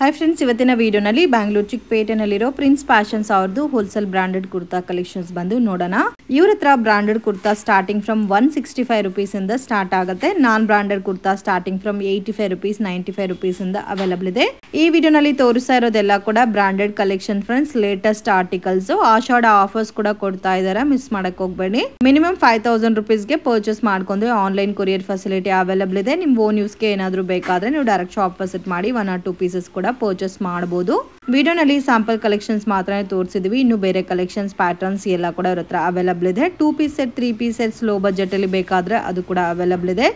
Hi friends, ಇವತ್ತಿನ ವಿಡಿಯೋನಲ್ಲಿ ಬ್ಯಾಂಗ್ಳೂರ್ ಚಿಕ್ಕಪೇಟೆನಲ್ಲಿರೋ ಪ್ರಿನ್ಸ್ ಫ್ಯಾಷನ್ಸ್ ಅವ್ರದ್ದು ಹೋಲ್ಸೇಲ್ ಬ್ರಾಂಡೆಡ್ ಕುರ್ತಾ ಕಲೆಕ್ಷನ್ಸ್ ಬಂದು ನೋಡೋಣ. ಇವ್ರ ಹತ್ರ branded kurta starting from 165 rupees ಇಂದ ಸ್ಟಾರ್ಟ್ ಆಗುತ್ತೆ. Non branded kurta starting from 85 rupees 95 rupees ಇಂದ ಅವೈಲಬಲ್ ಇದೆ. ಈ ವಿಡಿಯೋನಲ್ಲಿ ತೋರಿಸ್ತಾ ಇರೋದೆಲ್ಲ ಕೂಡ branded collection friends. Latest articles, Ashada offers ಕೂಡ ಕೊಡ್ತಾ ಇದಾರೆ, ಮಿಸ್ ಮಾಡಕ್ ಹೋಗ್ಬೇಡಿ. ಮಿನಿಮಮ್ 5000 ರುಪೀಸ್ಗೆ ಪರ್ಚೇಸ್ ಮಾಡ್ಕೊಂಡ್ರೆ ಆನ್ಲೈನ್ ಕೊರಿಯರ್ ಫೆಸಿಲಿಟಿ ಅವೈಲಬಲ್ ಇದೆ. ನಿಮ್ ಓನ್ ಯೂಸ್ಗೆ ಏನಾದ್ರು ಬೇಕಾದ್ರೆ ನೀವು ಡೈರೆಕ್ಟ್ ಶಾಪ್ ವಿಸಿಟ್ ಮಾಡಿ 1 or 2 ಪೀಸಸ್ ಕೂಡ ಪರ್ಚೇಸ್ ಮಾಡಬಹುದು. ವಿಡಿಯೋನಲ್ಲಿ ಸ್ಯಾಂಪಲ್ ಕಲೆಕ್ಷನ್ಸ್ ಮಾತ್ರ ತೋರಿಸಿದ್ವಿ. ಇನ್ನು ಬೇರೆ ಕಲೆಕ್ಷನ್ಸ್ ಪ್ಯಾಟರ್ನ್ಸ್ ಎಲ್ಲ ಕೂಡ ಇವ್ರ ಹತ್ರ ಅವೈಲಬಲ್ ಇದೆ. 2 piece set 3 piece sets low budget ಅಲ್ಲಿ ಬೇಕಾದ್ರೆ ಅದು ಕೂಡ ಅವೈಲಬಲ್ ಇದೆ.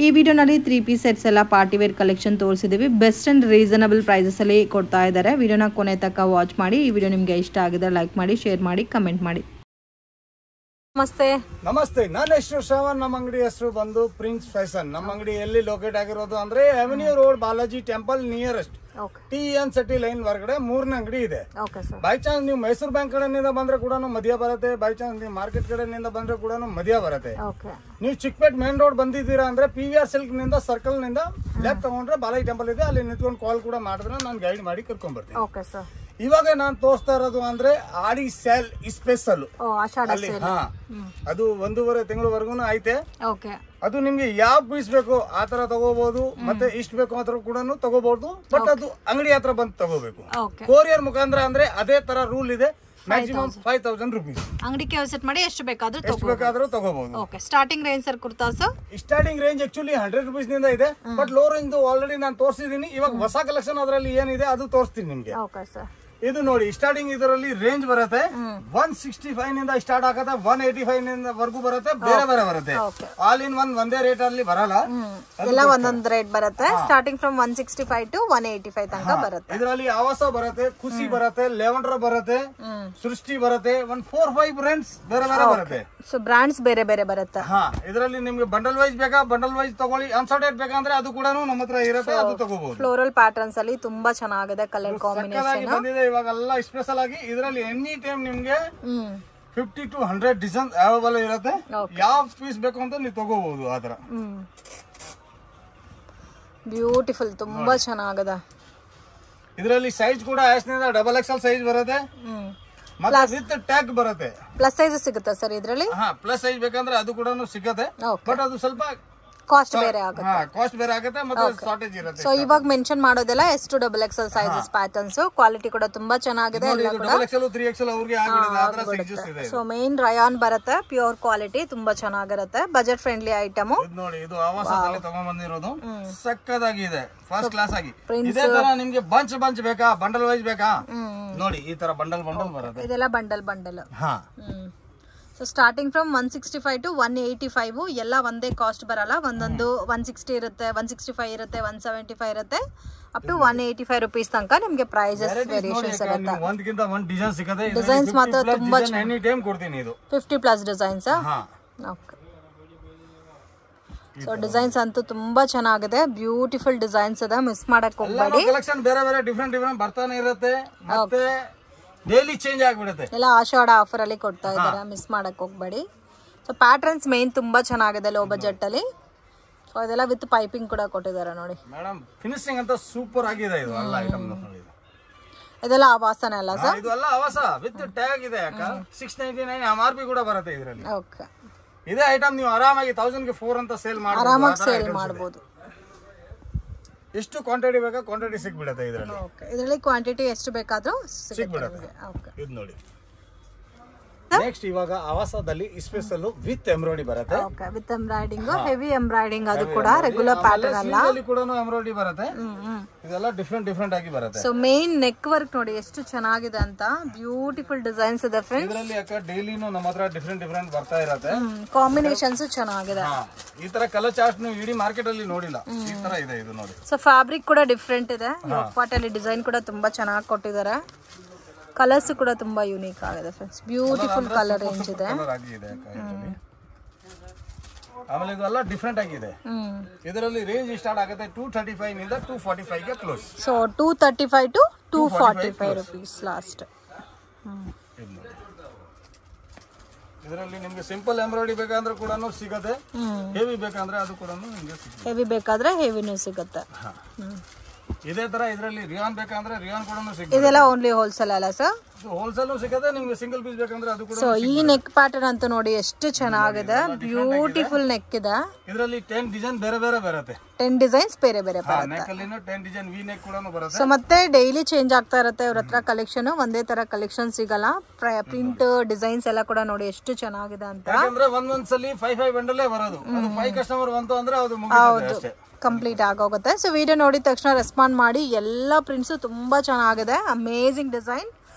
ಈ ವಿಡಿಯೋನಲ್ಲಿ 3 ಪೀಸ್ ಸೆಟ್ಸ್ ಎಲ್ಲ ಪಾರ್ಟಿ ವೇರ್ ಕಲೆಕ್ಷನ್ ತೋರಿಸಿದೀವಿ. ಬೆಸ್ಟ್ ಅಂಡ್ ರೀಸನಬಲ್ ಪ್ರೈಸಸ್ ಅಲ್ಲಿ ಕೊಡ್ತಾ ಇದ್ದಾರೆ. ವಿಡಿಯೋನ ಕೊನೆ ತನಕ ವಾಚ್ ಮಾಡಿ. ಈ ವಿಡಿಯೋ ನಿಮ್ಗೆ ಇಷ್ಟ ಆಗಿದ್ರೆ ಲೈಕ್ ಮಾಡಿ, ಶೇರ್ ಮಾಡಿ, ಕಮೆಂಟ್ ಮಾಡಿ. ನಮಸ್ತೆ, ನನ್ನ ಹೆಸರು ಶ್ರವಣ್. ನಮ್ಮ ಅಂಗಡಿ ಹೆಸರು ಬಂದು ಪ್ರಿನ್ಸ್ ಫ್ಯಾಷನ್. ನಮ್ಮ ಅಂಗಡಿ ಎಲ್ಲಿ ಲೊಕೇಟ್ ಆಗಿರೋದು ಅಂದ್ರೆ avenue road, Balaji temple nearest TN city line ಹೊರಗಡೆ 3ನೇ ಅಂಗಡಿ ಇದೆ. ಬೈ ಚಾನ್ಸ್ ನೀವು ಮೈಸೂರು ಬ್ಯಾಂಕ್ ಕಡೆಯಿಂದ ಬಂದ್ರೆ ಕೂಡ ಮಧ್ಯ ಬರುತ್ತೆ. ಬೈ ಚಾನ್ಸ್ ನೀವು ಮಾರ್ಕೆಟ್ ಕಡೆಯಿಂದ ಬಂದ್ರೆ ಕೂಡ ಮಧ್ಯ ಬರುತ್ತೆ. ನೀವು ಚಿಕ್ಕಪೇಟ್ ಮೇನ್ ರೋಡ್ ಬಂದಿದ್ದೀರಾ ಅಂದ್ರೆ PVR ಸಿಲ್ಕ್ ನಿಂದ ಸರ್ಕಲ್ ನಿಂದ ಲೆಫ್ಟ್ ತಗೊಂಡ್ರೆ ಬಾಲಾಜಿ ಟೆಂಪಲ್ ಇದೆ. ಅಲ್ಲಿ ನಿಂತ್ಕೊಂಡು ಕಾಲ್ ಕೂಡ ಮಾಡಿದ್ರೆ ನಾನು ಗೈಡ್ ಮಾಡಿ ಕರ್ಕೊಂಡ್ ಬರ್ತೀನಿ. ಇವಾಗ ನಾನು ತೋರಿಸ್ತಾ ಇರೋದು ಅಂದ್ರೆ ಆಡಿ ಸೇಲ್ ಸ್ಪೆಷಲ್ ಅಲ್ಲಿ. ಅದು 1.5 ತಿಂಗಳವರೆಗೂ ಐತೆ. ಅದು ನಿಮ್ಗೆ ಯಾವ ಪೀಸ್ ಬೇಕು ಆ ತರ ತಗೋಬಹುದು, ಮತ್ತೆ ಇಷ್ಟ ಬೇಕು ಆ ತರ ಕೂಡ ತಗೋಬಹುದು. ಬಟ್ ಅದು ಅಂಗಡಿ ಹತ್ರ ಬಂದು ತಗೋಬೇಕು. ಕೊರಿಯರ್ ಮುಖಾಂತರ ಅಂದ್ರೆ ಅದೇ ತರ ರೂಲ್ ಇದೆ. ಮ್ಯಾಕ್ಸಿಮಮ್ 5000 ರುಪೀಸ್ ಅಂಗಡಿಗೆ ವಿಸಿಟ್ ಮಾಡಿ ಎಷ್ಟು ಬೇಕಾದ್ರೂ ತಗೋಬಹುದು. Starting range sir kurtas starting range actually 100 rupees ನಿಂದ ಇದೆ. ಬಟ್ ಲೋ ರೇಂಜ್ ಆಲ್ರೆಡಿ ನಾನು ತೋರಿಸಿದೀನಿ. ಇವಾಗ ಹೊಸ ಕಲೆಕ್ಷನ್ ಅದರಲ್ಲಿ ಏನಿದೆ ಅದು ತೋರಿಸ್ತೀನಿ ನಿಮ್ಗೆ. ಇದು ನೋಡಿ, ಸ್ಟಾರ್ಟಿಂಗ್ ಇದರಲ್ಲಿ ರೇಂಜ್ ಬರುತ್ತೆ 165 ನಿಂದ ಸ್ಟಾರ್ಟ್ ಆಗುತ್ತೆ, 185 ನಿಂದ ವರ್ಗೂ ಬರುತ್ತೆ. ಬೇರೆ ಬೇರೆ ಬರುತ್ತೆ. ಆಲ್ ಇನ್ ಒನ್ ಒಂದೇ ರೇಟ್ ಅಲ್ಲಿ ಬರಲ್ಲ, ಎಲ್ಲ ಒಂದೊಂದು ರೇಟ್ ಬರುತ್ತೆ. ಸ್ಟಾರ್ಟಿಂಗ್ ಫ್ರಮ್ 165 to 185 ತನಕ ಬರುತ್ತೆ. ಇದರಲ್ಲಿ ಆವಾಸ ಬರುತ್ತೆ, ಖುಷಿ ಬರುತ್ತೆ, ಲೆವೆಂಡರ್ ಬರುತ್ತೆ, ಸೃಷ್ಟಿ ಬರುತ್ತೆ. 1-4-5 ಬ್ರಾಂಡ್ಸ್ ಬೇರೆ ಬೇರೆ ಬರುತ್ತೆ. ಸೊ ಬ್ರಾಂಡ್ಸ್ ಬೇರೆ ಬೇರೆ ಬರುತ್ತೆ. ಇದರಲ್ಲಿ ನಿಮ್ಗೆ ಬಂಡಲ್ ವೈಸ್ ಬೇಕಾ ಬಂಡಲ್ ವೈಸ್ ತಗೊಳ್ಳಿ. ಅನ್ಸಾರ್ಟೆಡ್ ಬೇಕಂದ್ರೆ ಅದು ಕೂಡ ನಮ್ಮ ಹತ್ರ ಇರುತ್ತೆ, ಅದು ತಗೋಬಹುದು. ಫ್ಲೋರಲ್ ಪ್ಯಾಟರ್ನ್ಸ್ ಅಲ್ಲಿ ತುಂಬಾ ಚೆನ್ನಾಗಿದೆ ಕಲರ್ ಕಾಂಬಿನೇಷನ್ ಬಂದಿದೆ. ಇವಾಗೆಲ್ಲ ಸ್ಪೆಷಲ್ ಆಗಿ ಇದರಲ್ಲಿ ಎನಿ ಟೈಮ್ ನಿಮ್ಗೆ 50 to 100 ಡಿಸೈನ್ ಅವೈಲೇಬಲ್ ಇರುತ್ತೆ. ಯಾವ ಪೀಸ್ ಬೇಕು ಅಂತ ನೀವು ತಗೋಬಹುದು. ಆತರ ಬ್ಯೂಟಿಫುಲ್, ತುಂಬಾ ಚೆನ್ನಾಗಿದೆ. ಇದರಲ್ಲಿ ಸೈಜ್ ಕೂಡ S ನಿಂದ XXL ಸೈಜ್ ಬರುತ್ತೆ. ಮತ್ತೆ ವಿತ್ ಟ್ಯಾಗ್ ಬರುತ್ತೆ. ಪ್ಲಸ್ ಸೈಜ್ ಸಿಗುತ್ತೆ ಸರ್ ಇದರಲ್ಲಿ. ಪ್ಲಸ್ ಸೈಜ್ ಬೇಕಂದ್ರೆ ಅದು ಕೂಡ ಸಿಗುತ್ತೆ. ಬಟ್ ಅದು ಸ್ವಲ್ಪ ಕಾಸ್ಟ್ ಬೇರೆ ಆಗುತ್ತೆ ಮತ್ತೆ ಶಾರ್ಟೇಜ್ ಇರುತ್ತೆ. ಸೊ ಇವಾಗ ಮೆನ್ಷನ್ ಮಾಡೋದೆಲ್ಲ S to XXL sizes patterns. Quality ಕೂಡ ತುಂಬಾ ಚೆನ್ನಾಗಿದೆ. ಸೊ ಮೇನ್ ರಯಾನ್ ಬರುತ್ತೆ, ಪ್ಯೂರ್ ಕ್ವಾಲಿಟಿ, ತುಂಬಾ ಚೆನ್ನಾಗಿರುತ್ತೆ. ಬಜೆಟ್ ಫ್ರೆಂಡ್ಲಿ ಐಟಮ್ ನೋಡಿ. ಇದು ಆವಾಸದಲ್ಲಿ ತಗೊಂಡ್ಬಂದಿರೋದು ಸಕ್ಕದಾಗಿದೆ, ಫಸ್ಟ್ ಕ್ಲಾಸ್ ಆಗಿ. ಇದೇ ತರ ನಿಮ್ಗೆ ಬಂಚ್ ಬೇಕಾ, ಬಂಡಲ್ ವೈಸ್ ಬೇಕಾ ನೋಡಿ, ಈ ತರ ಬಂಡಲ್ ಬರುತ್ತೆ. ಇದೆಲ್ಲ bundle. So starting from 165 to 185 ಎಲ್ಲ ಒಂದೇ ಕಾಸ್ಟ್ ಬರಲ್ಲ. ಒಂದೊಂದು 160 ಇರುತ್ತೆ, 165 ಇರುತ್ತೆ, 175 ಇರುತ್ತೆ, ಅಪ್ ಟು 185 ರುಪೀಸ್ ತನಕ ನಿಮ್ಗೆ ಪ್ರೈಸಸ್ ವೇರಿಯೇಷನ್ಸ್ ಇರುತ್ತೆ. ಒಂದಕ್ಕಿಂತ ಒಂದು ಡಿಸೈನ್ ಸಿಗುತ್ತೆ. ಡಿಸೈನ್ಸ್ ಮಾತ್ರ ತುಂಬಾ ಎನಿ ಟೈಮ್ ಕೊಡ್ತೀನಿ. ಇದು 50+ ಡಿಸೈನ್ಸ್. ಓಕೆ, ಸೊ ಡಿಸೈನ್ಸ್ ಅಂತೂ ತುಂಬಾ ಚೆನ್ನಾಗಿದೆ. ಬ್ಯೂಟಿಫುಲ್ ಡಿಸೈನ್ಸ್ ಇದೆ, ಮಿಸ್ ಮಾಡಕ್ ಹೋಗ್ಬೇಡಿ. ಕಲೆಕ್ಷನ್ ಬೇರೆ ಬೇರೆ ಡಿಫರೆಂಟ್ ಬರ್ತಾನೆ ಇರುತ್ತೆ. ಮತ್ತೆ ಡೈಲಿ ಚೇಂಜ್ ಆಗಿಬಿಡುತ್ತೆ. ಎಲ್ಲ ಆಷಾಢ ಆಫರ್ ಅಲ್ಲಿ ಕೊಡ್ತಾ ಇದ್ದಾರೆ, ಮಿಸ್ ಮಾಡಕ್ ಹೋಗ್ಬೇಡಿ. ಸೊ ಪ್ಯಾಟರ್ನ್ಸ್ ಮೇನ್ ತುಂಬಾ ಚೆನ್ನಾಗಿದೆ ಲೋ ಬಜೆಟ್ ಅಲ್ಲಿ. ಸೊ ಅದೆಲ್ಲ ವಿತ್ ಪೈಪಿಂಗ್ ಕೂಡ ಕೊಟ್ಟಿದ್ದಾರೆ ನೋಡಿ ಮೇಡಮ್. ಫಿನಿಶಿಂಗ್ ಅಂತ ಸೂಪರ್ ಆಗಿದೆ. ಇದು ಎಲ್ಲ ಐಟಮ್ ಇದೆಲ್ಲ ಆವಾಸನೆ ಅಲ್ಲ ಸರ್? ಇದು ಎಲ್ಲ ಆವಾಸ ವಿತ್ ಟ್ಯಾಗ್ ಇದೆ. 699 MRP ಕೂಡ ಬರುತ್ತೆ ಇದರಲ್ಲಿ. ಓಕೆ, ಇದೇ ಐಟಮ್ ನೀವು ಆರಾಮಾಗಿ 1000 ಗೆ 4 ಅಂತ ಸೇಲ್ ಮಾಡಬಹುದು. ಎಷ್ಟು ಕ್ವಾಂಟಿಟಿ ಬೇಕಾ ಕ್ವಾಂಟಿಟಿ ಸಿಕ್ಬಿಡುತ್ತೆ ಇದರಲ್ಲಿ. ಇದರಲ್ಲಿ ಕ್ವಾಂಟಿಟಿ ಎಷ್ಟು ಬೇಕಾದ್ರೂ ಸಿಕ್ಬಿಡುತ್ತೆ. ಇದು ನೋಡಿ. ನೆಕ್ಸ್ಟ್ ಇವಾಗ ಆವಾಸದಲ್ಲಿ ಸ್ಪೆಷಲ್ ವಿತ್ ಎಂಬ್ರಾಯ್ಡಿ ಬರುತ್ತೆ. Okay, with embroidering, heavy embroidering. ಅದು ಕೂಡ ರೆಗ್ಯುಲರ್ ಪ್ಯಾಟರ್ನ್ ಅಲ್ಲ, ಅಲ್ಲಿ ಕೂಡ ಎಂಬ್ರಾಯ್ಡಿ ಬರುತ್ತೆ. ಇದೆಲ್ಲ ಡಿಫರೆಂಟ್ ಆಗಿ ಬರುತ್ತೆ. ಸೊ ಮೇನ್ ನೆಕ್ ವರ್ಕ್ ನೋಡಿ ಎಷ್ಟು ಚೆನ್ನಾಗಿದೆ ಅಂತ. ಬ್ಯೂಟಿಫುಲ್ ಡಿಸೈನ್ಸ್ ಇದೆ ಫ್ರೆಂಡ್ಸ್. ಇದರಲ್ಲಿ ಯಾಕ ಡೈಲಿನೂ ನಮ್ಮ ಹತ್ರ ಡಿಫರೆಂಟ್ ಬರ್ತಾ ಇರುತ್ತೆ. ಕಾಂಬಿನೇಷನ್ಸ್ ಚೆನ್ನಾಗಿದೆ. ಈ ತರ ಕಲರ್ ಚಾರ್ಟ್ ನೀವು ಇಡೀ ಮಾರ್ಕೆಟ್ ಅಲ್ಲಿ ನೋಡಿಲ್ಲ. ಈ ತರ ಇದೆ ಇದು ನೋಡಿ. ಸೊ ಫ್ಯಾಬ್ರಿಕ್ ಕೂಡ ಡಿಫರೆಂಟ್ ಇದೆ. ಪಾಟ್ ಅಲ್ಲಿ ಡಿಸೈನ್ ಕೂಡ ತುಂಬಾ ಚೆನ್ನಾಗಿ ಕೊಟ್ಟಿದ್ದಾರೆ. ಕಲರ್ಸ್ ಕೂಡ ತುಂಬಾ ಯೂನಿಕ್ ಆಗಿದೆ ಫ್ರೆಂಡ್ಸ್. ಬ್ಯೂಟಿಫುಲ್ ಕಲರ್ ರೇಂಜ್ ಇದೆ. ಆಮೇಲೆ ಇದೆಲ್ಲ ಡಿಫರೆಂಟ್ ಆಗಿದೆ. ಇದರಲ್ಲಿ ರೇಂಜ್ ಸ್ಟಾರ್ಟ್ ಆಗುತ್ತೆ 235 ನಿಂದ 245 ಗೆ close. So 235 to 245 rupees last. ಇದರಲ್ಲಿ ನಿಮಗೆ ಸಿಂಪಲ್ ಎಂಬ್ರಾಯ್ಡಿ ಬೇಕಂದ್ರೆ ಕೂಡ ಸಿಗುತ್ತೆ. ಹೆವಿ ಬೇಕಂದ್ರೆ ಅದು ಕೂಡ ನಿಮಗೆ ಸಿಗುತ್ತೆ. ಹೆವಿ ಬೇಕಾದ್ರೆ ಹೆವಿನೂ ಸಿಗುತ್ತೆ. ಇದೇ ತರ ಇದರಲ್ಲಿ ರಿಯಾನ್ ಬೇಕಂದ್ರೆ ರಿಯಾನ್ ಕೂಡ ಸಿಗುತ್ತೆ. ಇದೆಲ್ಲ ಓನ್ಲಿ ಹೋಲ್ಸೇಲ್ ಅಲ್ಲ ಸರ್? ಹೋಲ್ಸೇಲ್ ಸಿಗುತ್ತೆ, ನಿಮ್ಗೆ ಸಿಂಗಲ್ ಪೀಸ್ ಬೇಕಂದ್ರೆ ಅದು ಕೂಡ. ಸೊ ಈ ನೆಕ್ ಪ್ಯಾಟರ್ನ್ ಅಂತೂ ನೋಡಿ ಎಷ್ಟು ಚೆನ್ನಾಗಿದೆ, ಬ್ಯೂಟಿಫುಲ್ ನೆಕ್ ಇದೆ. ಇದರಲ್ಲಿ 10 ಡಿಸೈನ್ ಬೇರೆ ಬೇರೆ ಬರುತ್ತೆ, 10 ಡಿಸೈನ್ಸ್ ಬೇರೆ ಬೇರೆ ಬರುತ್ತೆ. ನೆಕ್ ಅಲ್ಲಿ 10 ಡಿಸೈನ್ ವಿ ನೆಕ್ ಕೂಡ ಬರುತ್ತೆ. ಸೊ ಮತ್ತೆ ಡೈಲಿ ಚೇಂಜ್ ಆಗ್ತಾ ಇರುತ್ತೆ ಇವ್ರ ಹತ್ರ ಕಲೆಕ್ಷನ್, ಒಂದೇ ತರ ಕಲೆಕ್ಷನ್ ಸಿಗಲ್ಲ. ಪ್ರಿಂಟ್ ಡಿಸೈನ್ಸ್ ಎಲ್ಲ ಕೂಡ ನೋಡಿ ಎಷ್ಟು ಚೆನ್ನಾಗಿದೆ ಅಂತ. ಯಾಕಂದ್ರೆ ಒಂದೊಂದ್ಸಲಿ 5 ಬಂಡಲೇ ಬರೋದು, ಅದು 5 ಕಸ್ಟಮರ್ ಬಂತು ಅಂದ್ರೆ ಅದು ಮುಗಿಯುತ್ತೆ ಅಷ್ಟೇ, ಕಂಪ್ಲೀಟ್ ಆಗೋಗುತ್ತೆ. ಸೊ ವಿಡಿಯೋ ನೋಡಿ ತಕ್ಷಣ ರೆಸ್ಪಾಂಡ್ ಮಾಡಿ. ಎಲ್ಲ ಪ್ರಿಂಟ್ಸ್ ತುಂಬಾ ಚೆನ್ನಾಗಿದೆ, ಅಮೇಜಿಂಗ್ ಡಿಸೈನ್.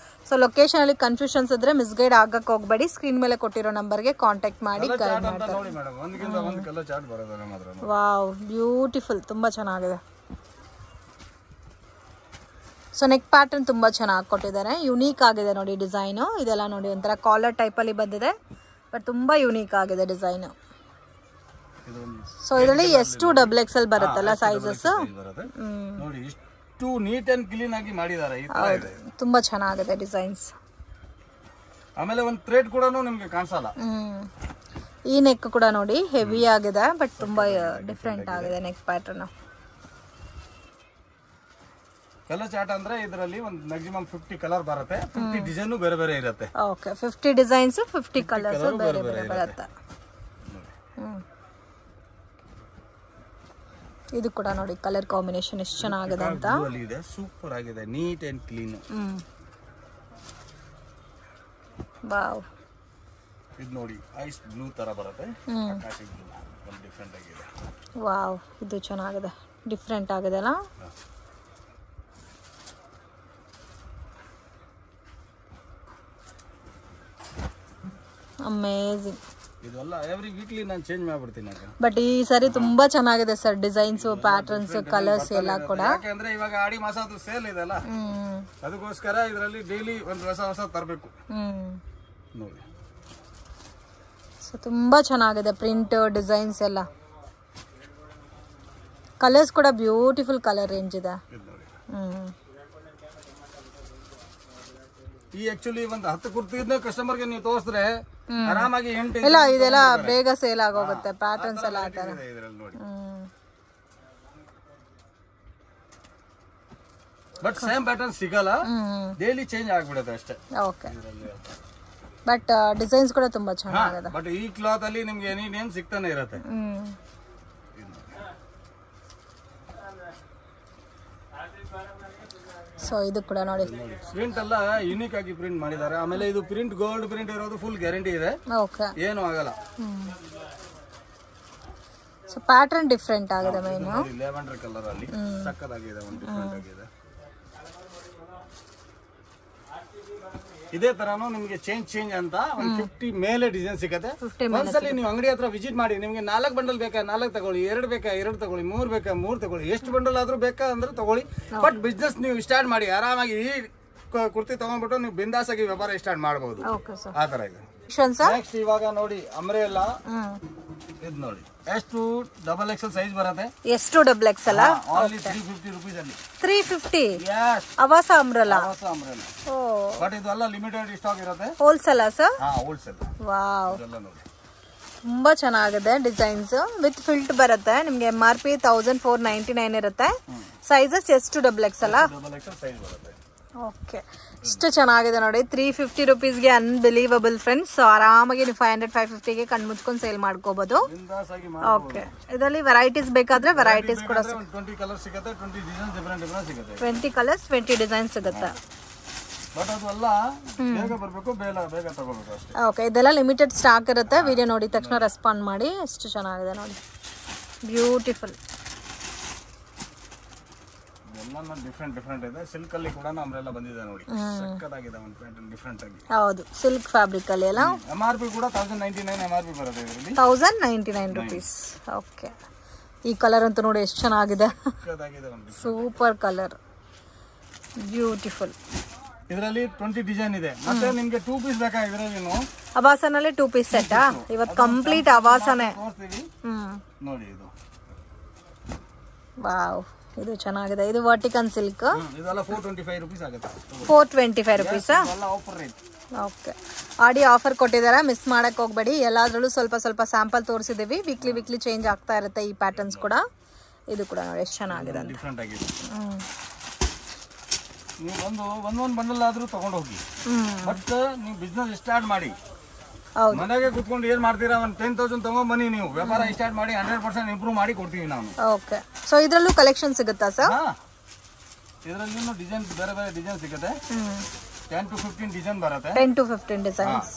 ಸೊ ಲೊಕೇಶನ್ ಅಲ್ಲಿ ಕನ್ಫ್ಯೂಷನ್ಸ್ ಇದ್ರೆ ಮಿಸ್ಗೈಡ್ ಆಗಕ್ಕೆ ಹೋಗಬೇಡಿ, ಸ್ಕ್ರೀನ್ ಮೇಲೆ ಕೊಟ್ಟಿರೋ ನಂಬರ್ಗೆ ಕಾಂಟ್ಯಾಕ್ಟ್ ಮಾಡಿ ಗೈಡ್ ಮಾಡ್ತಾರೆ. ವಾವ್, ಬ್ಯೂಟಿಫುಲ್, ತುಂಬಾ ಚೆನ್ನಾಗಿದೆ. ಸೊ ನೆಕ್ ಪ್ಯಾಟರ್ನ್ ತುಂಬಾ ಚೆನ್ನಾಗಿ ಕೊಟ್ಟಿದ್ದಾರೆ, ಯುನೀಕ್ ಆಗಿದೆ ನೋಡಿ ಡಿಸೈನು. ಇದೆಲ್ಲ ನೋಡಿ ಒಂಥರ ಕಾಲರ್ ಟೈಪ್ ಅಲ್ಲಿ ಬಂದಿದೆ, ಬಟ್ ತುಂಬಾ ಯುನೀಕ್ ಆಗಿದೆ ಡಿಸೈನ್. ಸೊ ಇದರಲ್ಲಿ ಎಷ್ಟು XXL ಬರುತ್ತಲ್ಲ ಸೈಜಸ್. ನೋಡಿ ಇಷ್ಟು ನೀಟ್ ಅಂಡ್ ಕ್ಲೀನ್ ಆಗಿ ಮಾಡಿದ್ದಾರೆ, ತುಂಬಾ ಚೆನ್ನಾಗಿದೆ ಡಿಸೈನ್ಸ್. ಆಮೇಲೆ ಒಂದು ಥ್ರೆಡ್ ಕೂಡ ನಿಮಗೆ ಕಾಣಿಸಲ್ಲ. ಈ ನೆಕ್ ಕೂಡ ನೋಡಿ ಹೆವಿ ಆಗಿದೆ, ಬಟ್ ತುಂಬಾ ಡಿಫ್ರೆಂಟ್ ಆಗಿದೆ ನೆಕ್ ಪ್ಯಾಟರ್ನ್. ಕಲರ್ ಚಾರ್ಟ್ ಅಂದ್ರೆ ಇದರಲ್ಲಿ ಒಂದು ಮ್ಯಾಕ್ಸಿಮಮ್ 50 ಕಲರ್ ಬರುತ್ತೆ, 50 ಡಿಸೈನ್ ಬೇರೆ ಬೇರೆ ಇರುತ್ತೆ. ಓಕೆ, 50 ಡಿಸೈನ್ಸ್ 50 ಕಲರ್ಸ್ ಬೇರೆ ಬೇರೆ ಬರುತ್ತೆ. ಇದು ಕೂಡ ನೋಡಿ ಕಲರ್ ಕಾಂಬಿನೇಷನ್ ಎಷ್ಟು ಚೆನ್ನಾಗಿದೆ ಅಂತ. ಸೂಪರ್ ಆಗಿದೆ, ನೀಟ್ ಅಂಡ್ ಕ್ಲೀನ್. ವಾವ್, ಇದು ನೋಡಿ ಐಸ್ ಬ್ಲೂ ತರ ಬರುತ್ತೆ, ಆಕಾಶಿ ಬ್ಲೂ, ಒಂದು ಡಿಫರೆಂಟ್ ಆಗಿದೆ. ವಾವ್, ಇದು ಚೆನ್ನಾಗಿದೆ, ಡಿಫರೆಂಟ್ ಆಗಿದೆ ಅಲ್ಲ. ಅಮೇಜಿಂಗ್. ಇದೆಲ್ಲ ಎವ್ರಿ ವೀಕ್ಲಿ ನಾನು ಚೇಂಜ್ ಮಾಡ್ಬಿಡ್ತೀನಿ. ಬಟ್ ಈ ಸರಿ ತುಂಬಾ ಚೆನ್ನಾಗಿದೆ ಸರ್, ಡಿಸೈನ್ಸ್, ಪ್ಯಾಟರ್ನ್ಸ್, ಕಲರ್ಸ್ ಎಲ್ಲ ಕೂಡ. ಯಾಕಂದ್ರೆ ಇವಾಗ ಆಡಿ ಮಾಸದ ಸೇಲ್ ಇದೆಲ್ಲ, ಅದಕ್ಕೋಸ್ಕರ ಇದರಲ್ಲಿ ಡೈಲಿ ಒಂದು ಹೊಸ ತರಬೇಕು ನೋಡಿ. ಸೊ ತುಂಬಾ ಚೆನ್ನಾಗಿದೆ ಪ್ರಿಂಟ್, ಡಿಸೈನ್ಸ್ ಎಲ್ಲ. ಕಲರ್ಸ್ ಕೂಡ ಬ್ಯೂಟಿಫುಲ್ ಕಲರ್ ರೇಂಜ್ ಇದೆ. ಈ ಆಕ್ಚುಲಿ ಒಂದು 10 ಕುರ್ತಿನ ಕಸ್ಟಮರ್ಗೆ ನೀವು ತೋರಿಸಿದ್ರೆ ಆರಾಮಾಗಿ 8 ಇಲ್ಲ, ಇದೆಲ್ಲ ಬೇಗ ಸೇಲ್ ಆಗೋಗುತ್ತೆ ಪ್ಯಾಟರ್ನ್ಸ್ ಎಲ್ಲ ಆ ತರ. ಬಟ್ ಸೇಮ್ ಪ್ಯಾಟರ್ನ್ ಸಿಗಲ್ಲ, ಡೈಲಿ ಚೇಂಜ್ ಆಗ್ಬಿಡುತ್ತೆ ಅಷ್ಟೇ. ಓಕೆ, ಬಟ್ ಡಿಸೈನ್ಸ್ ಕೂಡ ತುಂಬಾ ಚೆನ್ನಾಗಿದೆ. ಬಟ್ ಈ ಕ್ಲಾತ್ ಅಲ್ಲಿ ನಿಮ್ಗೆ ಎನಿ ನೇಮ್ ಸಿಗ್ತಾನೆ ಇರುತ್ತೆ. ಸೊ ಇದು ಕೂಡ ನೋಡಿ ಪ್ರಿಂಟ್ ಎಲ್ಲ ಯೂನಿಕ್ ಆಗಿ ಪ್ರಿಂಟ್ ಮಾಡಿದ್ದಾರೆ. ಆಮೇಲೆ ಇದು ಪ್ರಿಂಟ್ ಗೋಲ್ಡ್ ಪ್ರಿಂಟ್ ಇರೋದು ಫುಲ್ ಗ್ಯಾರಂಟಿ ಇದೆ, ಏನು ಆಗಲ್ಲ. ಸೊ ಪ್ಯಾಟರ್ನ್ ಡಿಫರೆಂಟ್ ಆಗಿದೆ. ಮೈನ್ ಲೆವೆಂಡರ್ ಕಲರ್ ಅಲ್ಲಿ ಸಕ್ಕತ್ತಾಗಿದೆ, ಒಂದು ಡಿಫರೆಂಟ್ ಆಗಿದೆ. ಇದೇ ತರಾನು ನಿಮ್ಗೆ ಚೇಂಜ್ ಅಂತ ಒಂದು 50 ಮೇಲೆ ಡಿಸೈನ್ ಸಿಗುತ್ತೆ. ಒಂದ್ಸಲಿ ನೀವು ಅಂಗಡಿ ಹತ್ರ ವಿಸಿಟ್ ಮಾಡಿ, ನಿಮ್ಗೆ 4 ಬಂಡಲ್ ಬೇಕಾ 4 ತಗೊಳ್ಳಿ, 2 ಬೇಕಾ 2 ತಗೊಳ್ಳಿ, 3 ಬೇಕಾ 3 ತಗೊಳ್ಳಿ, ಎಷ್ಟು ಬಂಡಲ್ ಆದ್ರೂ ಬೇಕಾ ಅಂದ್ರೆ ತಗೊಳ್ಳಿ. ಬಟ್ ಬಿಸ್ನೆಸ್ ನೀವು ಸ್ಟಾರ್ಟ್ ಮಾಡಿ ಆರಾಮಾಗಿ ಈ ಕುರ್ತಿ ತಗೊಂಡ್ಬಿಟ್ಟು ನೀವು ಬಿಂದಾಸ್ ಆಗಿ ವ್ಯಾಪಾರ ಸ್ಟಾರ್ಟ್ ಮಾಡಬಹುದು, ಆ ತರ ಇದೆ. ನೆಕ್ಸ್ಟ್ ಇವಾಗ ನೋಡಿ ಅಂಬ್ರೆಲಾ, ಇದು ನೋಡಿ ಎಷ್ಟು XXL ಸೈಜ್ ಬರುತ್ತೆ. ಎಷ್ಟು XXL? ಓನ್ಲಿ 350 ರೂಪೀಸ್ ಅಲ್ಲಿ. 350? ಯಸ್, ಅವಾಸ ಅಂಬ್ರೆಲಾ. ಓ, ಬಟ್ ಇದು ಎಲ್ಲ ಲಿಮಿಟೆಡ್ ಸ್ಟಾಕ್ ಇರುತ್ತೆ. Wholesale sir? ಹಾ, ಹೋಲ್ಸೇಲ್. ವಾವ್, ತುಂಬಾ ಚೆನ್ನಾಗಿದೆ ಡಿಸೈನ್ಸ್. ವಿತ್ ಫಿಲ್ಟ್ ಬರುತ್ತೆ. ನಿಮ್ಗೆ MRP 1499 ಇರುತ್ತೆ. ಸೈಜಸ್ ಎಷ್ಟು XXL? XXL ಸೈಜ್ ಬರುತ್ತೆ. ಓಕೆ, ಇಷ್ಟು ಚೆನ್ನಾಗಿದೆ ನೋಡಿ. 350 ರೂಪೀಸ್ಗೆ ಅನ್ಬಿಲೀವಬಲ್ ಫ್ರೆಂಡ್ಸ್. ಸೊ ಆರಾಮಾಗಿ ನೀವು 500-550ಗೆ ಕಣ್ ಮುಚ್ಕೊಂಡು ಸೇಲ್ ಮಾಡ್ಕೋಬಹುದು. ಓಕೆ, ಇದರಲ್ಲಿ ವೆರೈಟೀಸ್ ಬೇಕಾದ್ರೆ ವೆರೈಟೀಸ್ ಕೂಡ 20 ಕಲರ್ಸ್ ಸಿಗುತ್ತೆ, 20 ಡಿಸೈನ್ಸ್ ಡಿಫರೆಂಟ್ ಸಿಗುತ್ತೆ. 20 ಕಲರ್ಸ್ 20 ಡಿಸೈನ್ಸ್ ಸಿಗುತ್ತೆ. ಬಟ್ ಅದೆಲ್ಲ ಬೇಗ ಬರಬೇಕು, ಬೇಗ ತಗೋಬೇಕು ಅಷ್ಟೇ. ಓಕೆ, ಇದೆಲ್ಲ ಲಿಮಿಟೆಡ್ ಸ್ಟಾಕ್ ಇರುತ್ತೆ. ವಿಡಿಯೋ ನೋಡಿ ತಕ್ಷಣ ರೆಸ್ಪಾಂಡ್ ಮಾಡಿ. ಎಷ್ಟು ಚೆನ್ನಾಗಿದೆ ನೋಡಿ, ಬ್ಯೂಟಿಫುಲ್. ಎಲ್ಲ ಡಿಫರೆಂಟ್ ಇದೆ. ಸಿಲ್ಕ್ ಅಲ್ಲಿ ಕೂಡ ಅಂಬ್ರೆಲಾ ಬಂದಿದೆ ನೋಡಿ, ಸಕ್ಕತ್ತಾಗಿದೆ, ಒಂದು ಪ್ಯಾಟರ್ನ್ ಡಿಫರೆಂಟ್ ಆಗಿ. ಹೌದು, ಸಿಲ್ಕ್ ಫ್ಯಾಬ್ರಿಕ್ ಅಲ್ಲಿ ಎಲ್ಲ. MRP ಕೂಡ 1099 MRP ಬರುತ್ತೆ ಇದರಲ್ಲಿ. 1099 ರೂಪೀಸ್. ಓಕೆ, ಈ ಕಲರ್ ಅಂತೂ ನೋಡಿ ಎಷ್ಟು ಚೆನ್ನಾಗಿದೆ, ಸೂಪರ್ ಕಲರ್, ಬ್ಯೂಟಿಫುಲ್. ಇದರಲ್ಲಿ 20 ಡಿಸೈನ್ ಇದೆ. ಮತ್ತೆ ನಿಮ್ಗೆ 2 ಪೀಸ್ ಬೇಕಾ ಇದರಲ್ಲಿ? ಅವಾಸನಲ್ಲಿ 2 ಪೀಸ್ ಸೆಟ್. ಇವತ್ತು ಕಂಪ್ಲೀಟ್ ಅವಾಸನೆ ನೋಡಿ. ಇದು ವಾವ್, ಇದು ಚೆನ್ನಾಗಿದೆ. ಇದು ವರ್ಟಿಕನ್ ಸಿಲ್ಕ್. ಇದೆಲ್ಲ 425 ರೂಪೀಸ್ ಆಗುತ್ತೆ. 425 ರೂಪೀಸ್. Offer rate. ಓಕೆ, ಆಡಿ ಆಫರ್ ಕೊಟ್ಟಿದ್ದಾರೆ, ಮಿಸ್ ಮಾಡಕ್ ಹೋಗ್ಬೇಡಿ. ಎಲ್ಲಾದ್ರಲ್ಲೂ ಸ್ವಲ್ಪ ಸ್ಯಾಂಪಲ್ ತೋರಿಸಿದೀವಿ. ವೀಕ್ಲಿ ಚೇಂಜ್ ಆಗ್ತಾ ಇರುತ್ತೆ ಈ ಪ್ಯಾಟರ್ನ್ಸ್ ಕೂಡ. ಇದು ಕೂಡ ನೋಡಿ ಎಷ್ಟು ಚೆನ್ನಾಗಿದೆ ಅಂತ. ನೀವು ಒಂದೊಂದು ಬಂಡಲ್ ಆದ್ರೂ ತಗೊಂಡು ಹೋಗಿ. ಬಟ್ ನೀವು ಬಿಸ್ನೆಸ್ ಸ್ಟಾರ್ಟ್ ಮಾಡಿ. ಮನೆಗೆ ಕುತ್ಕೊಂಡು ಏನ್ ಮಾಡ್ತೀರಾ, ಒಂದು 10,000 ತಗೊಂಡ್ ಬನ್ನಿ, ನೀವು ವ್ಯಾಪಾರ ಸ್ಟಾರ್ಟ್ ಮಾಡಿ 100% ಇಂಪ್ರೂವ್ ಮಾಡಿ ಕೊಡ್ತೀವಿ ನಾವು. ಓಕೆ. ಸೊ ಇದರಲ್ಲೂ ಕಲೆಕ್ಷನ್ ಸಿಗುತ್ತಾ ಸರ್? ಇದರಲ್ಲೂ ಡಿಸೈನ್ ಬೇರೆ ಬೇರೆ ಡಿಸೈನ್ ಸಿಗುತ್ತೆ. 10 to 15 ಡಿಸೈನ್ ಬರುತ್ತೆ. 10 to 15 ಡಿಸೈನ್ಸ್.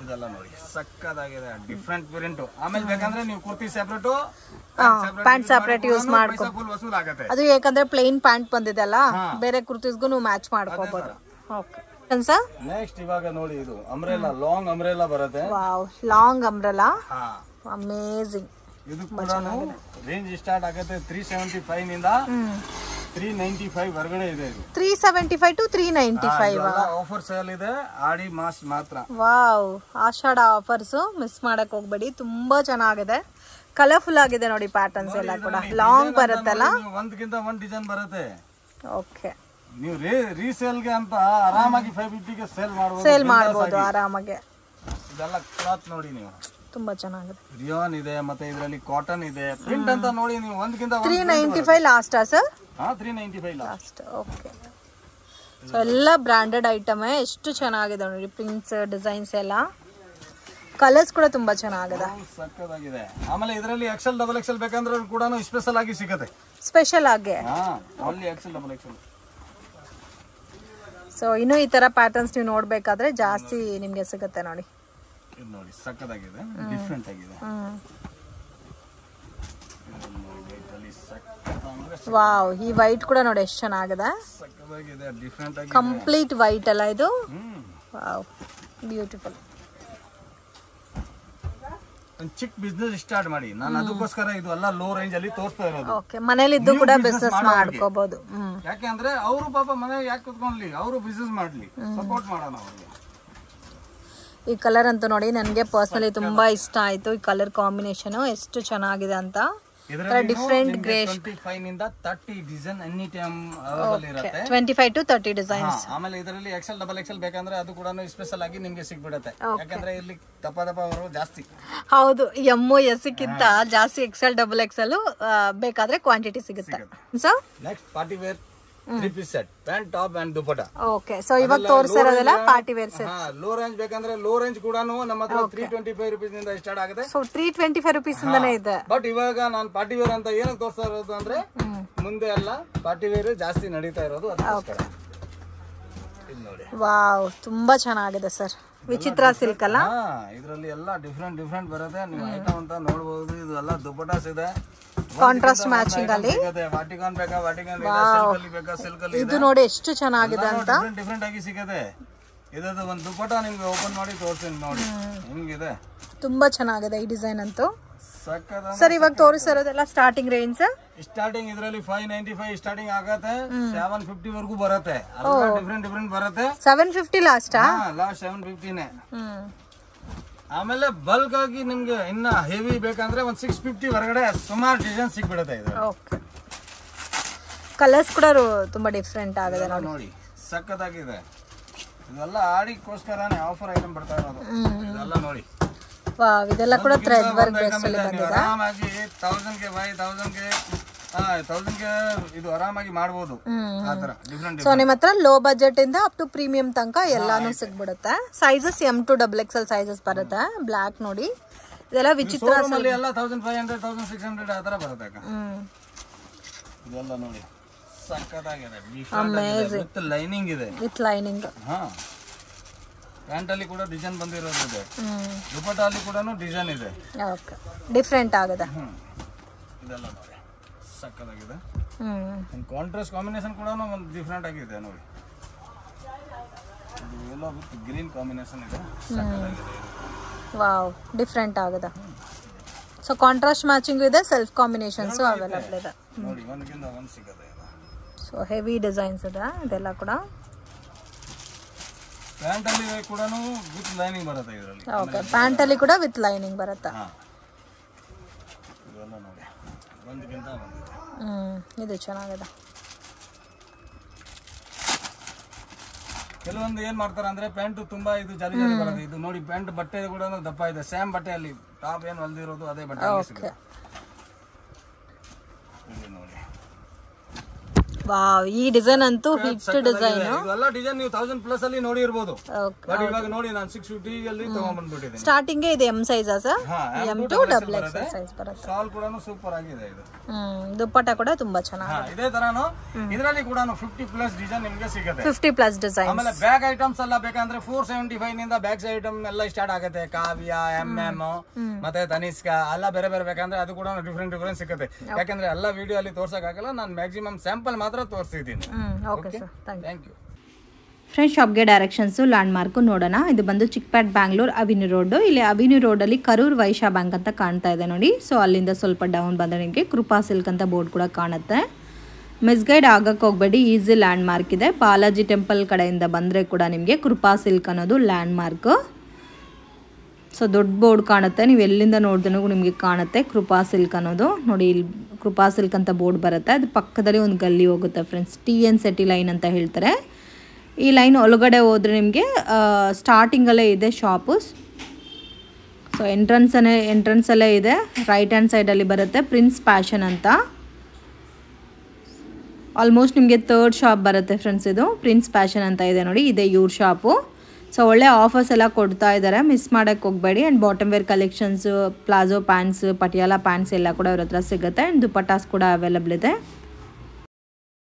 ಇದೆಲ್ಲ ನೋಡಿ ಸಕ್ಕದಾಗಿದೆ, ಡಿಫ್ರೆಂಟ್ ವೇರಿಯಂಟ್. ಆಮೇಲೆ ಬೇಕಂದ್ರೆ ನೀವು kurti separate, pant separate use ಮಾಡ್ಕೊ. ಫುಲ್ ವಸೂಲ್ ಆಗುತ್ತೆ. ಅದು ಯಾಕಂದ್ರೆ ಪ್ಲೇನ್ ಪ್ಯಾಂಟ್ ಬಂದಿದೆ ಅಲ್ಲ, ಬೇರೆ ಕುರ್ತೀಸ್ಗೂ ನೀವು ಮ್ಯಾಚ್ ಮಾಡ್ಕೋಬಹುದು. Okay sir. ನೆಕ್ಸ್ಟ್ ಇವಾಗ ನೋಡಿ ಇದು ಅಂಬ್ರೆಲಾ, ಲಾಂಗ್ ಅಂಬ್ರೆಲಾ ಬರುತ್ತೆ. Wow, long umbrella, amazing. ಇದು ಕೂಡ ರೇಂಜ್ ಸ್ಟಾರ್ಟ್ ಆಗುತ್ತೆ 375 ನಿಂದ 395 ಹೊರಗಡೆ ಇದೆ. ಇದು 375 to 395 ಆಫರ್ ಸೇಲ್ ಇದೆ, ಆಡಿ ಮಾಸ್ ಮಾತ್ರ. ವಾವ್, ಆಷಾಢ ಆಫರ್ಸ್ ಮಿಸ್ ಮಾಡಕ್ ಹೋಗ್ಬೇಡಿ, ತುಂಬಾ ಚೆನ್ನಾಗಿದೆ, ಕಲರ್ಫುಲ್ ಆಗಿದೆ ನೋಡಿ. ಪ್ಯಾಟರ್ನ್ಸ್ ಎಲ್ಲ ಕೂಡ ಲಾಂಗ್ ಬರುತ್ತಲ್ಲ, ಒಂದಕ್ಕಿಂತ ಒಂದ್ ಡಿಸೈನ್ ಬರುತ್ತೆ. ಓಕೆ. ನೀವು ರೀಸೇಲ್ ಗೆ ಅಂತ ಆರಾಮಾಗಿ 550 ಗೆ ಸೇಲ್ ಮಾಡಬಹುದು ಆರಾಮಾಗಿ. ಇದೆಲ್ಲ ಕ್ಲಾತ್ ನೋಡಿ, ನೀವು ತುಂಬಾ ಚೆನ್ನಾಗಿದೆ. ರಿಯಾನ್ ಇದೆ, ಮತ್ತೆ ಇದರಲ್ಲಿ ಕಾಟನ್ ಇದೆ, ಪ್ರಿಂಟ್ ಅಂತ ನೋಡಿ ನೀವು ಒಂದಕ್ಕಿಂತ 395 ಲಾಸ್ಟಾ ಸರ್? 395 ಲಾಸ್ಟ್. ಓಕೆ. ಸೊ ಎಲ್ಲ ಬ್ರಾಂಡೆಡ್ ಐಟಮ್, ಎಷ್ಟು ಚೆನ್ನಾಗಿದೆ ನೋಡಿ, ಪ್ರಿಂಟ್ಸ್ ಡಿಸೈನ್ಸ್ ಎಲ್ಲ, ಕಲರ್ಸ್ ಕೂಡ ತುಂಬಾ ಚೆನ್ನಾಗಿದೆ, ಸಕ್ಕತ್ತಾಗಿದೆ. ಆಮೇಲೆ ಇದರಲ್ಲಿ XL XXL ಬೇಕಂದ್ರೆ ಕೂಡ ಸ್ಪೆಷಲ್ ಆಗಿ ಸಿಗುತ್ತೆ, ಸ್ಪೆಷಲ್ ಆಗಿ. Only XL XXL. ಸೊ ಇನ್ನು ಈ ತರ ಪ್ಯಾಟರ್ನ್ಸ್ ನೀವು ನೋಡ್ಬೇಕಾದ್ರೆ ಜಾಸ್ತಿ ನಿಮ್ಗೆ ಸಿಗುತ್ತೆ ನೋಡಿ. ಇದು ನೋಡಿ ಸಕ್ಕತ್ತಾಗಿದೆ, ಡಿಫರೆಂಟ್ ಆಗಿದೆ. ವಾವ್, ಈ ವೈಟ್ ಕೂಡ ನೋಡಿ ಎಷ್ಟು ಚೆನ್ನಾಗಿದೆ, ಸಕ್ಕತ್ತಾಗಿದೆ, ಡಿಫರೆಂಟ್ ಆಗಿದೆ, ಕಂಪ್ಲೀಟ್ ವೈಟ್ ಅಲ್ಲ ಇದು. Wow, beautiful. ಒಂದು ಚಿಕ್ಕ ಬಿಸ್ನೆಸ್ ಸ್ಟಾರ್ಟ್ ಮಾಡಿ, ನಾನು ಅದಕ್ಕೋಸ್ಕರ ಇದು ಎಲ್ಲ ಲೋ ರೇಂಜ್ ಅಲ್ಲಿ ತೋರಿಸ್ತಾ ಇರೋದು. ಓಕೆ, ಮನೇಲಿ ಇದ್ದು ಕೂಡ ಬಿಸ್ನೆಸ್ ಮಾಡ್ಕೋಬಹುದು. ಯಾಕೆಂದ್ರೆ ಅವರು ಪಾಪ ಮನೆಗೆ ಯಾಕೆ ಕುತ್ಕೊಂಡ್ಲಿ, ಅವರು ಬಿಸ್ನೆಸ್ ಮಾಡ್ಲಿ, ಸಪೋರ್ಟ್ ಮಾಡೋಣ ಅವ್ರಿಗೆ. ಈ ಕಲರ್ ಅಂತೂ ನೋಡಿ ನನಗೆ ಪರ್ಸನಲಿ ತುಂಬಾ ಇಷ್ಟ ಆಯ್ತು, ಈ ಕಲರ್ ಕಾಂಬಿನೇಷನ್ ಎಷ್ಟು ಚೆನ್ನಾಗಿದೆ ಅಂತ. ಡಿಫರೆಂಟ್ ಗ್ರೇ, 25 ನಿಂದ 30 ಡಿಸೈನ್ ಎನಿ ಟೈಮ್ ಅವೈಲೇಬಲ್ ಇರುತ್ತೆ. 25 to 30 ಡಿಸೈನ್ಸ್. ಆಮೇಲೆ ಇದರಲ್ಲಿ XL XXL ಬೇಕಂದ್ರೆ ಅದು ಕೂಡ ಸ್ಪೆಷಲ್ ಆಗಿ ನಿಮಗೆ ಸಿಗ್ಬಿಡುತ್ತೆ. ಯಾಕಂದ್ರೆ ಇಲ್ಲಿ ದಪ್ಪ ಅವರು ಜಾಸ್ತಿ. ಹೌದು, ಎಮ್ ಎಸ್ ಗಿಂತ ಜಾಸ್ತಿ XL XXL ಬೇಕಾದ್ರೆ ಕ್ವಾಂಟಿಟಿ ಸಿಗುತ್ತೆ. So next party wear 3 piece set, pant top and dupatta. Okay. So ಇವಾಗ ತೋರಿಸಿರೋದೆಲ್ಲ party wear set. Low range ಬೇಕಂದ್ರೆ ಲೋ ರೇಂಜ್ ಕೂಡ ನಮ್ಮ ಹತ್ರ 325 ರೂಪೀಸ್ ನಿಂದ ಸ್ಟಾರ್ಟ್ ಆಗುತ್ತೆ. ಸೊ 325 ರೂಪೀಸ್ ಇಂದನೇ ಇದೆ. ಬಟ್ ಇವಾಗ ನಾನು ಪಾರ್ಟಿ ವೇರ್ ಅಂತ ಏನಕ್ಕೆ ತೋರಿಸ್ತಾ ಇರೋದು ಅಂದ್ರೆ ಮುಂದೆ ಎಲ್ಲ ಪಾರ್ಟಿ ವೇರ್ ಜಾಸ್ತಿ ನಡೀತಾ ಇರೋದು ಅದಕ್ಕೋಸ್ಕರ. ಇದು ನೋಡಿ, ವಾವ್, ತುಂಬಾ ಚೆನ್ನಾಗಿದೆ ಸರ್. ವಿಚಿತ್ರ ಸಿಲ್ಕ್ ಅಲ್ಲ, ಇದರಲ್ಲಿ ಎಲ್ಲ ಡಿಫರೆಂಟ್ ಬರುತ್ತೆ. ನೀವು ಐಟಮ್ ಅಂತ ನೋಡಬಹುದು. ಇದು ಎಲ್ಲ ದುಪಟ್ಟಾಸ್ ಇದೆ, ಕಾಂಟ್ರಾಸ್ಟ್ ಮ್ಯಾಚಿಂಗ್ ಅಲ್ಲಿ. ವಾಟಿಕಾನ್ ಬೇಕಾ, ವಾಟಿಕಾನ್ ಬೇಕಾ, ಸಿಲ್ಕ್ ಅಲ್ಲಿ ಇದು ನೋಡಿ ಎಷ್ಟು ಚೆನ್ನಾಗಿದೆ ಅಂತ. ಡಿಫರೆಂಟ್ ಆಗಿ ಸಿಗುತ್ತೆ. ಇದದು ಒಂದು ದುಪಟ್ಟ ನಿಮ್ಗೆ ಓಪನ್ ಮಾಡಿ ತೋರಿಸ್ತೀನಿ ನೋಡಿ, ಹಿಂಗಿದೆ, ತುಂಬಾ ಚೆನ್ನಾಗಿದೆ ಈ ಡಿಸೈನ್ ಅಂತೂ. ಸಕ್ಕದ ಸರ್ ಇವಾಗ ತೋರಿಸಿರೋದೆಲ್ಲ ಸ್ಟಾರ್ಟಿಂಗ್ ರೇಂಜ್. ಸ್ಟಾರ್ಟಿಂಗ್ ಇದರಲ್ಲಿ 595 ಸ್ಟಾರ್ಟಿಂಗ್ ಆಗುತ್ತೆ, 750 ವರೆಗೂ ಬರುತ್ತೆ. ಡಿಫರೆಂಟ್ ಬರುತ್ತೆ. 750 ಲಾಸ್ಟ್. ಲಾಸ್ಟ್ 750ನೇ. ಆಮೇಲೆ ಬಲ್ಕ್ ಆಗಿ ನಿಮ್ಗೆ ಇನ್ನ ಹೆವಿ ಬೇಕಂದ್ರೆ ಒಂದು 650 ಹೊರಗಡೆ ಸುಮಾರು ಡಿಸೈನ್ ಸಿಗ್ಬಿಡುತ್ತೆ. ಇದು ಓಕೆ, ಕಲರ್ಸ್ ಕೂಡ ತುಂಬಾ ಡಿಫರೆಂಟ್ ಆಗಿದೆ ನೋಡಿ, ಸಕ್ಕತ್ತಾಗಿದೆ. ಇದೆಲ್ಲ ಆಡಿಗೋಸ್ಕರನೇ ಆಫರ್ ಐಟಮ್ ಬರ್ತಾ ಇರೋದು. ಇದೆಲ್ಲ ನೋಡಿ, ವಾವ್, ಇದೆಲ್ಲ ಕೂಡ ಥ್ರೆಡ್ ವರ್ಕ್ ಬೇಸ್ ಅಲ್ಲಿ ಬಂದಿದೆ. ಆರಾಮಾಗಿ 1000 ಗೆ 1000 ಗೆ ಇದು ಆರಾಮಾಗಿ ಮಾಡಬಹುದು. ಆ ತರ ಡಿಫರೆಂಟ್. ಸೊ ನಿಮ್ಮ ಹತ್ರ ಲೋ ಬಜೆಟ್ ಇಂದ ಅಪ್ ಟು ಪ್ರೀಮಿಯಂ ತನಕ ಎಲ್ಲಾನು ಸಿಗ್ಬಿಡುತ್ತೆ. Sizes M to XXL sizes ಬರುತ್ತೆ. ಬ್ಲಾಕ್ ನೋಡಿ, ಇದೆಲ್ಲ ವಿಚಿತ್ರ ಎಲ್ಲ 1500 1600 ಆ ತರ ಬರುತ್ತೆ. ಇದೆಲ್ಲ ನೋಡಿ ಸಕ್ಕತ್ತಾಗಿದೆ, ವಿತ್ ಲೈನಿಂಗ್ ಇದೆ. With lining. ಪ್ಯಾಂಟ್ ಅಲ್ಲಿ ಕೂಡ ಡಿಸೈನ್ ಬಂದಿರೋದು ಇದೆ, ದುಪಟ್ಟ ಅಲ್ಲಿ ಕೂಡ ಡಿಸೈನ್ ಇದೆ. ಓಕೆ, ಡಿಫರೆಂಟ್ ಆಗಿದೆ. ಇದೆಲ್ಲ ನೋಡಿ ಸಕ್ಕತ್ತಾಗಿದೆ. ಕಾಂಟ್ರಾಸ್ಟ್ ಕಾಂಬಿನೇಷನ್ ಕೂಡ ಒಂದು ಡಿಫರೆಂಟ್ ಆಗಿದೆ ನೋಡಿ. ಇದು ಎಲ್ಲೋ ವಿತ್ ಗ್ರೀನ್ ಕಾಂಬಿನೇಷನ್ ಇದೆ, ಸಕ್ಕತ್ತಾಗಿದೆ. ವಾವ್, ಡಿಫರೆಂಟ್ ಆಗಿದೆ. ಸೊ ಕಾಂಟ್ರಾಸ್ಟ್ ಮ್ಯಾಚಿಂಗ್ ಇದೆ, ಸೆಲ್ಫ್ ಕಾಂಬಿನೇಷನ್ಸ್ ಅವೈಲೇಬಲ್ ಇದೆ ನೋಡಿ. ಒಂದಕ್ಕಿಂತ ಒಂದು ಸಿಗುತ್ತೆ. ಸೊ ಹೆವಿ ಡಿಸೈನ್ಸ್ ಇದೆ ಇದೆಲ್ಲ ಕೂಡ. ಪ್ಯಾಂಟ್ ಅಲ್ಲಿ ಕೂಡ ವಿತ್ ಲೈನಿಂಗ್ ಬರುತ್ತೆ ಇದರಲ್ಲಿ. ಓಕೆ, ಪ್ಯಾಂಟ್ ಅಲ್ಲಿ ಕೂಡ ವಿತ್ ಲೈನಿಂಗ್ ಬರುತ್ತೆ. ಇದೆಲ್ಲ ನೋಡಿ, ಒಂದಕ್ಕಿಂತ ಒಂದು. ಇದು ಚೆನ್ನಾಗಿದೆ. ಕೆಲವೊಂದು ಏನ್ ಮಾಡ್ತಾರೆ ಅಂದ್ರೆ ಪ್ಯಾಂಟ್ ತುಂಬಾ ಇದು ಜಾಲಿ ಬರುತ್ತೆ. ಇದು ನೋಡಿ, ಪ್ಯಾಂಟ್ ಬಟ್ಟೆ ಕೂಡ ದಪ್ಪ ಇದೆ, ಸೇಮ್ ಬಟ್ಟೆಯಲ್ಲಿ ಟಾಪ್ ಏನ್ ಹೊಲ್ದಿರೋದು ಅದೇ ಬಟ್ಟೆ ಸಿಗುತ್ತೆ. ನೋಡಿ, ವಾವ್, ಈ ಡಿಸೈನ್ ಅಂತೂ ಹಿಟ್ ಡಿಸೈನ್. ಇದೆಲ್ಲ ಡಿಸೈನ್ ನೀವು 1000+ ಅಲ್ಲಿ ನೋಡಿರ್ಬೋದು. ಬಟ್ ಇವಾಗ ನೋಡಿ ನಾನು 650 ಅಲ್ಲಿ ತಗೊಂಡ್ಬಂದ್ಬಿಟ್ಟಿದ್ದೀನಿ. ಸ್ಟಾರ್ಟಿಂಗ್ ಇದೆ M size sir, M to double XL size ಬರುತ್ತೆ. ಶಾಲ್ ಕೂಡ ಸೂಪರ್ ಆಗಿದೆ ಇದು. ದುಪ್ಪಟ್ಟ ಕೂಡ ತುಂಬಾ ಚೆನ್ನಾಗಿದೆ. ಇದೇ ತರಾನು ಇದರಲ್ಲಿ ಕೂಡ 50+ ಡಿಸೈನ್ ನಿಮಗೆ ಸಿಗುತ್ತೆ. 50+ ಡಿಸೈನ್. ಆಮೇಲೆ ಬ್ಯಾಗ್ ಐಟಮ್ಸ್ ಎಲ್ಲ ಬೇಕಂದ್ರೆ 475 ನಿಂದ ಬ್ಯಾಗ್ಸ್ ಐಟಮ್ ಎಲ್ಲ ಸ್ಟಾರ್ಟ್ ಆಗುತ್ತೆ. ಕಾವ್ಯ, MM ಮತ್ತೆ ತನಿಷ್ಕ ಎಲ್ಲ ಬೇರೆ ಬೇರೆ ಬೇಕಂದ್ರೆ ಅದು ಕೂಡ ಡಿಫ್ರೆಂಟ್ ಸಿಗುತ್ತೆ. ಯಾಕಂದ್ರೆ ಎಲ್ಲ ವಿಡಿಯೋ ಅಲ್ಲಿ ತೋರ್ಸಕ್ಕಾಗಲ್ಲ, ನಾನು ಮ್ಯಾಕ್ಸಿಮಮ್ ಸ್ಯಾಂಪಲ್ ಮಾತ್ರ ತೋರಿಸಿದ್ದೀನಿ. Okay sir, thank you. Friends, ಶಾಪ್ಗೆ ಡೈರೆಕ್ಷನ್ಸು ಲ್ಯಾಂಡ್ ಮಾರ್ಕು ನೋಡೋಣ. ಇದು ಬಂದು ಚಿಕ್ಪೇಟ್ ಬ್ಯಾಂಗ್ಳೂರ್ ಅವಿನ್ಯೂ ರೋಡ್. ಇಲ್ಲಿ ಅವಿನ್ಯೂ ರೋಡಲ್ಲಿ ಕರೂರ್ ವೈಶ್ಯ ಬ್ಯಾಂಕ್ ಅಂತ ಕಾಣ್ತಾ ಇದೆ ನೋಡಿ. ಸೊ ಅಲ್ಲಿಂದ ಸ್ವಲ್ಪ ಡೌನ್ ಬಂದರೆ ನಿಮಗೆ ಕೃಪಾ ಸಿಲ್ಕ್ ಅಂತ ಬೋರ್ಡ್ ಕೂಡ ಕಾಣುತ್ತೆ. ಮಿಸ್ಗೈಡ್ ಆಗಕ್ಕೆ ಹೋಗಬೇಡಿ, ಈಸಿ ಲ್ಯಾಂಡ್ ಮಾರ್ಕ್ ಇದೆ. ಬಾಲಾಜಿ ಟೆಂಪಲ್ ಕಡೆಯಿಂದ ಬಂದರೆ ಕೂಡ ನಿಮಗೆ ಕೃಪಾ ಸಿಲ್ಕ್ ಅನ್ನೋದು ಲ್ಯಾಂಡ್ ಮಾರ್ಕು. ಸೊ ದೊಡ್ಡ ಬೋರ್ಡ್ ಕಾಣುತ್ತೆ, ನೀವು ಎಲ್ಲಿಂದ ನೋಡಿದ್ರೂ ನಿಮಗೆ ಕಾಣುತ್ತೆ ಕೃಪಾ ಸಿಲ್ಕ್ ಅನ್ನೋದು. ನೋಡಿ, ಇಲ್ಲಿ ಕೃಪಾ ಸಿಲ್ಕ್ ಅಂತ ಬೋರ್ಡ್ ಬರುತ್ತೆ. ಅದು ಪಕ್ಕದಲ್ಲಿ ಒಂದು ಗಲ್ಲಿ ಹೋಗುತ್ತೆ ಫ್ರೆಂಡ್ಸ್, TN ಸಿಟಿ ಲೈನ್ ಅಂತ ಹೇಳ್ತಾರೆ. ಈ ಲೈನ್ ಒಳಗಡೆ ಹೋದರೆ ನಿಮಗೆ ಸ್ಟಾರ್ಟಿಂಗಲ್ಲೇ ಇದೆ ಶಾಪು. ಸೊ ಎಂಟ್ರೆನ್ಸಲ್ಲೇ ಇದೆ. ರೈಟ್ ಹ್ಯಾಂಡ್ ಸೈಡಲ್ಲಿ ಬರುತ್ತೆ ಪ್ರಿನ್ಸ್ ಫ್ಯಾಷನ್ ಅಂತ. ಆಲ್ಮೋಸ್ಟ್ ನಿಮಗೆ 3rd ಶಾಪ್ ಬರುತ್ತೆ ಫ್ರೆಂಡ್ಸ್. ಇದು ಪ್ರಿನ್ಸ್ ಫ್ಯಾಷನ್ ಅಂತ ಇದೆ ನೋಡಿ, ಇದೆ ಇವ್ರ ಶಾಪು. ಸೊ ಒಳ್ಳೆ ಆಫರ್ಸ್ ಎಲ್ಲ ಕೊಡ್ತಾ ಇದ್ದಾರೆ, ಮಿಸ್ ಮಾಡೋಕ್ಕೆ ಹೋಗಬೇಡಿ. And bottom wear collections, palazzo pants, Patiala pants ಎಲ್ಲ ಕೂಡ ಇವ್ರ ಹತ್ರ ಸಿಗುತ್ತೆ. ಆ್ಯಂಡ್ ದುಪಟ್ಟಾಸ್ ಕೂಡ ಅವೈಲಬಲ್ ಇದೆ.